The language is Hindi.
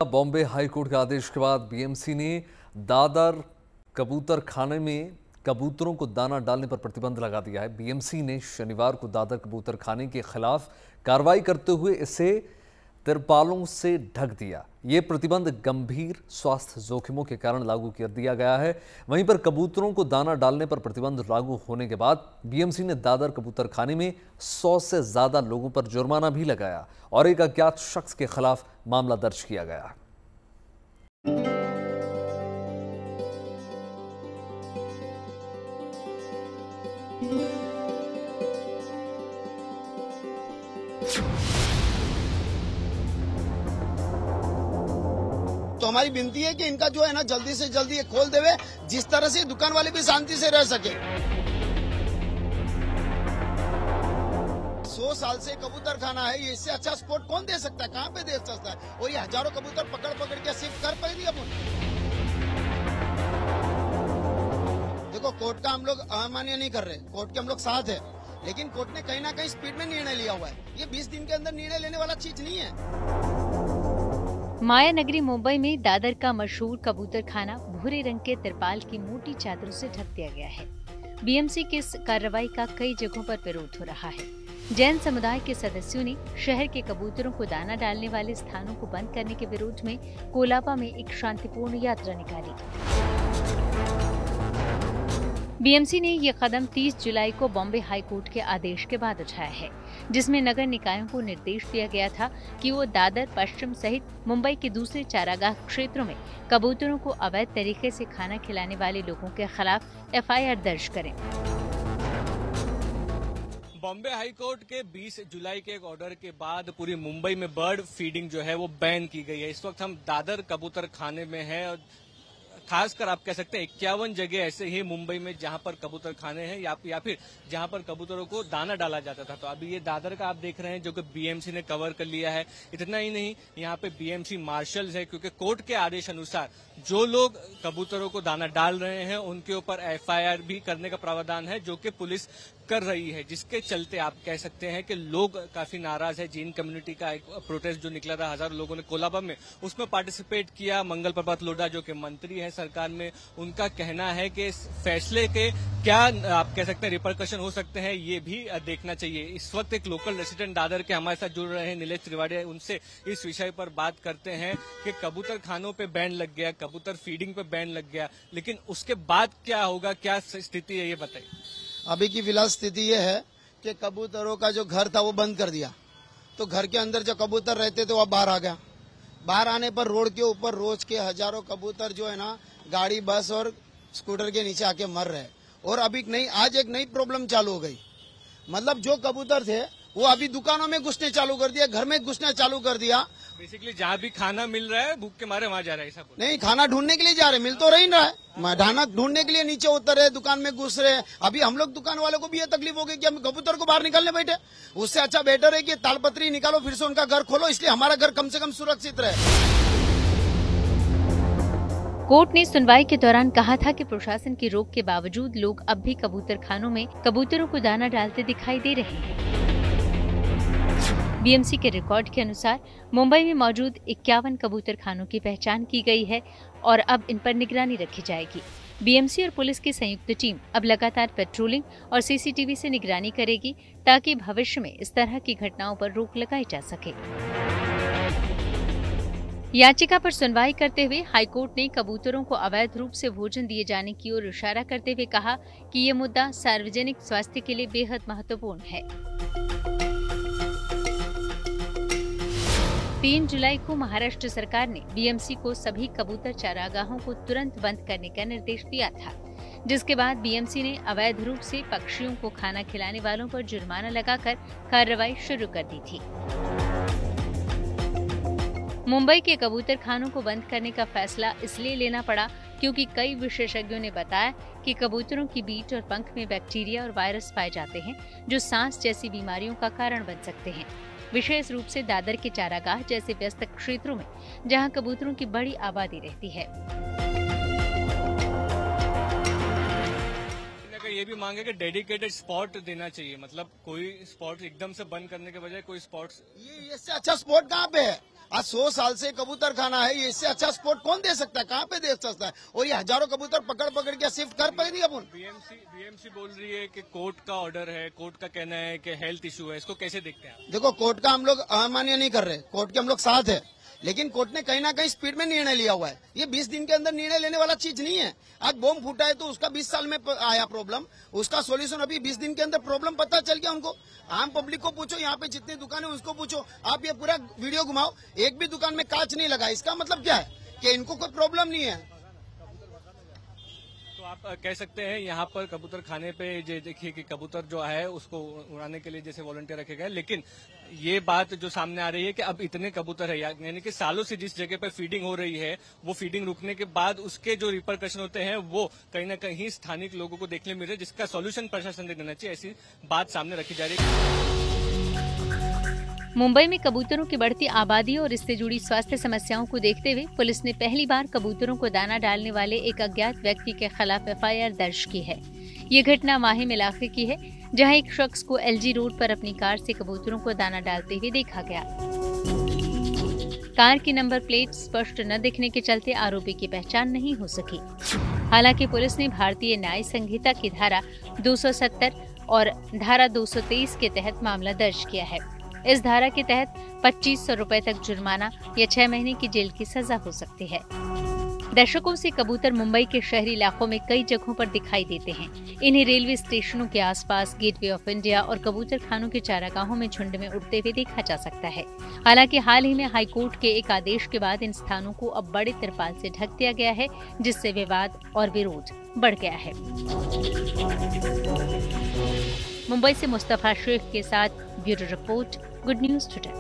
बॉम्बे हाई कोर्ट के आदेश के बाद बीएमसी ने दादर कबूतर खाने में कबूतरों को दाना डालने पर प्रतिबंध लगा दिया है। बीएमसी ने शनिवार को दादर कबूतर खाने के खिलाफ कार्रवाई करते हुए इसे तिरपालों से ढक दिया। ये प्रतिबंध गंभीर स्वास्थ्य जोखिमों के कारण लागू कर दिया गया है। वहीं पर कबूतरों को दाना डालने पर प्रतिबंध लागू होने के बाद बीएमसी ने दादर कबूतर खाने में 100 से ज्यादा लोगों पर जुर्माना भी लगाया और एक अज्ञात शख्स के खिलाफ मामला दर्ज किया गया। तो हमारी विनती है कि इनका जो है ना जल्दी से जल्दी ये खोल देवे, जिस तरह से दुकान वाले भी शांति से रह सके। 100 साल से कबूतर खाना है, ये इससे अच्छा स्पॉट कौन दे सकता है, कहाँ पे दे सकता है। और ये हजारों कबूतर पकड़ पकड़ के शिफ्ट कर पाएंगे अपन। देखो कोर्ट का हम लोग अमान्य नहीं कर रहे, कोर्ट के हम लोग साथ है, लेकिन कोर्ट ने कहीं ना कहीं स्पीड में निर्णय लिया हुआ है। ये 20 दिन के अंदर निर्णय लेने वाला चीज नहीं है। माया नगरी मुंबई में दादर का मशहूर कबूतर खाना भूरे रंग के तिरपाल की मोटी चादरों से ढक दिया गया है। बीएमसी की इस कार्रवाई का कई जगहों पर विरोध हो रहा है। जैन समुदाय के सदस्यों ने शहर के कबूतरों को दाना डालने वाले स्थानों को बंद करने के विरोध में कोलाबा में एक शांतिपूर्ण यात्रा निकाली। बीएमसी ने ये कदम 30 जुलाई को बॉम्बे हाई कोर्ट के आदेश के बाद उठाया है, जिसमें नगर निकायों को निर्देश दिया गया था कि वो दादर पश्चिम सहित मुंबई के दूसरे चारागाह क्षेत्रों में कबूतरों को अवैध तरीके से खाना खिलाने वाले लोगों के खिलाफ एफआईआर दर्ज करें। बॉम्बे हाई कोर्ट के 20 जुलाई के एक ऑर्डर के बाद पूरी मुंबई में बर्ड फीडिंग जो है वो बैन की गई है। इस वक्त हम दादर कबूतर खाने में हैं और खासकर आप कह सकते हैं 51 जगह ऐसे ही मुंबई में जहां पर कबूतर खाने हैं या फिर जहां पर कबूतरों को दाना डाला जाता था। तो अभी ये दादर का आप देख रहे हैं जो कि बीएमसी ने कवर कर लिया है। इतना ही नहीं, यहाँ पे बीएमसी मार्शल्स है, क्योंकि कोर्ट के आदेश अनुसार जो लोग कबूतरों को दाना डाल रहे हैं उनके ऊपर एफआईआर भी करने का प्रावधान है, जो कि पुलिस कर रही है। जिसके चलते आप कह सकते हैं कि लोग काफी नाराज है। जैन कम्युनिटी का एक प्रोटेस्ट जो निकला था, हजारों लोगों ने कोलाबा में उसमें पार्टिसिपेट किया। मंगल प्रभात लोढ़ा जो कि मंत्री है सरकार में, उनका कहना है कि इस फैसले के क्या आप कह सकते हैं रिपरकशन हो सकते हैं, ये भी देखना चाहिए। इस वक्त एक लोकल रेसिडेंट दादर के हमारे साथ जुड़ रहे हैं नीलेश त्रिवाड़ी, उनसे इस विषय पर बात करते हैं कि कबूतर खानों पे बैन लग गया, कबूतर फीडिंग पे बैन लग गया, लेकिन उसके बाद क्या होगा, क्या स्थिति है, ये बताइए। अभी की फिलहाल स्थिति ये है कि कबूतरों का जो घर था वो बंद कर दिया, तो घर के अंदर जो कबूतर रहते थे वो बाहर आ गया। बाहर आने पर रोड के ऊपर रोज के हजारों कबूतर जो है ना गाड़ी, बस और स्कूटर के नीचे आके मर रहे। और अभी आज एक नई प्रॉब्लम चालू हो गई, मतलब जो कबूतर थे वो अभी दुकानों में घुसने चालू कर दिया, घर में घुसने चालू कर दिया। बेसिकली जहाँ भी खाना मिल रहा है भूख के मारे वहाँ जा रहा है, ऐसा नहीं, खाना ढूंढने के लिए जा रहे, मिल तो रही ना है, खाना ढूंढने के लिए नीचे उतर रहे, दुकान में घुस रहे। अभी हम लोग दुकान वालों को भी ये तकलीफ हो गई कि हम कबूतर को बाहर निकालने बैठे। उससे अच्छा बेटर है कि तालपत्री निकालो, फिर से उनका घर खोलो, इसलिए हमारा घर कम से कम सुरक्षित रहे। कोर्ट ने सुनवाई के दौरान कहा था कि प्रशासन की रोक के बावजूद लोग अब भी कबूतर खानों में कबूतरों को दाना डालते दिखाई दे रहे हैं। बीएमसी के रिकॉर्ड के अनुसार मुंबई में मौजूद 51 कबूतर खानों की पहचान की गई है और अब इन पर निगरानी रखी जाएगी। बीएमसी और पुलिस की संयुक्त टीम अब लगातार पेट्रोलिंग और सीसीटीवी से निगरानी करेगी, ताकि भविष्य में इस तरह की घटनाओं पर रोक लगाई जा सके। याचिका पर सुनवाई करते हुए हाईकोर्ट ने कबूतरों को अवैध रूप से भोजन दिए जाने की ओर इशारा करते हुए कहा कि ये मुद्दा सार्वजनिक स्वास्थ्य के लिए बेहद महत्वपूर्ण है। 3 जुलाई को महाराष्ट्र सरकार ने बीएमसी को सभी कबूतर चारागाहों को तुरंत बंद करने का निर्देश दिया था, जिसके बाद बीएमसी ने अवैध रूप से पक्षियों को खाना खिलाने वालों पर जुर्माना लगाकर कार्रवाई शुरू कर दी थी। मुंबई के कबूतर खानों को बंद करने का फैसला इसलिए लेना पड़ा क्योंकि कई विशेषज्ञों ने बताया कि कबूतरों की बीट और पंख में बैक्टीरिया और वायरस पाए जाते हैं, जो सांस जैसी बीमारियों का कारण बन सकते हैं। विशेष रूप से दादर के चारागाह जैसे व्यस्त क्षेत्रों में, जहां कबूतरों की बड़ी आबादी रहती है। ये भी मांगे कि डेडिकेटेड स्पॉट देना चाहिए, मतलब कोई स्पॉट एकदम से बंद करने के बजाय कोई स्पॉट। ये इससे अच्छा स्पॉट कहाँ पे है? आज 100 साल से कबूतर खाना है, ये इससे अच्छा स्पॉट कौन दे सकता है, कहाँ पे दे सकता है। और ये हजारों कबूतर पकड़ पकड़ के शिफ्ट कर पाएंगे अपन। बीएमसी बोल रही है कि कोर्ट का ऑर्डर है, कोर्ट का कहना है कि हेल्थ इशू है, इसको कैसे देखते हैं आप? देखो, कोर्ट का हम लोग अमान्य नहीं कर रहे, कोर्ट के हम लोग साथ है, लेकिन कोर्ट ने कहीं ना कहीं स्पीड में निर्णय लिया हुआ है। ये 20 दिन के अंदर निर्णय लेने वाला चीज नहीं है। आज बॉम्ब फूटा है तो उसका 20 साल में आया प्रॉब्लम, उसका सॉल्यूशन अभी 20 दिन के अंदर प्रॉब्लम पता चल गया उनको। आम पब्लिक को पूछो, यहाँ पे जितनी दुकानें उसको पूछो, आप ये पूरा वीडियो घुमाओ, एक भी दुकान में कांच नहीं लगा। इसका मतलब क्या है कि इनको कोई प्रॉब्लम नहीं है। तो आप कह सकते हैं यहाँ पर कबूतर खाने पे देखिए कि कबूतर जो है उसको उड़ाने के लिए जैसे वॉलंटियर रखे गए, लेकिन ये बात जो सामने आ रही है कि अब इतने कबूतर है, यानी कि सालों से जिस जगह पर फीडिंग हो रही है वो फीडिंग रुकने के बाद उसके जो रिपरकशन होते हैं वो कहीं ना कहीं स्थानिक लोगों को देखने मिल रहे, जिसका सॉल्यूशन प्रशासन देना चाहिए, ऐसी बात सामने रखी जा रही है। मुंबई में कबूतरों की बढ़ती आबादी और इससे जुड़ी स्वास्थ्य समस्याओं को देखते हुए पुलिस ने पहली बार कबूतरों को दाना डालने वाले एक अज्ञात व्यक्ति के खिलाफ एफआईआर दर्ज की है। ये घटना माहिम इलाके की है, जहां एक शख्स को एलजी रोड पर अपनी कार से कबूतरों को दाना डालते हुए देखा गया। कार की नंबर प्लेट स्पष्ट न दिखने के चलते आरोपी की पहचान नहीं हो सकी। हालांकि पुलिस ने भारतीय न्याय संहिता की धारा 270 और धारा 223 के तहत मामला दर्ज किया है। इस धारा के तहत 2500 रुपए तक जुर्माना या 6 महीने की जेल की सजा हो सकती है। दर्शकों से कबूतर मुंबई के शहरी इलाकों में कई जगहों पर दिखाई देते हैं। इन्हें रेलवे स्टेशनों के आसपास, गेटवे ऑफ इंडिया और कबूतर खानों के चारागाहों में झुंड में उड़ते हुए देखा जा सकता है। हालांकि हाल ही में हाईकोर्ट के एक आदेश के बाद इन स्थानों को अब बड़े तिरपाल से ढक दिया गया है, जिससे विवाद और विरोध बढ़ गया है। मुंबई से मुस्तफा शेख के साथ bureau report, good news today.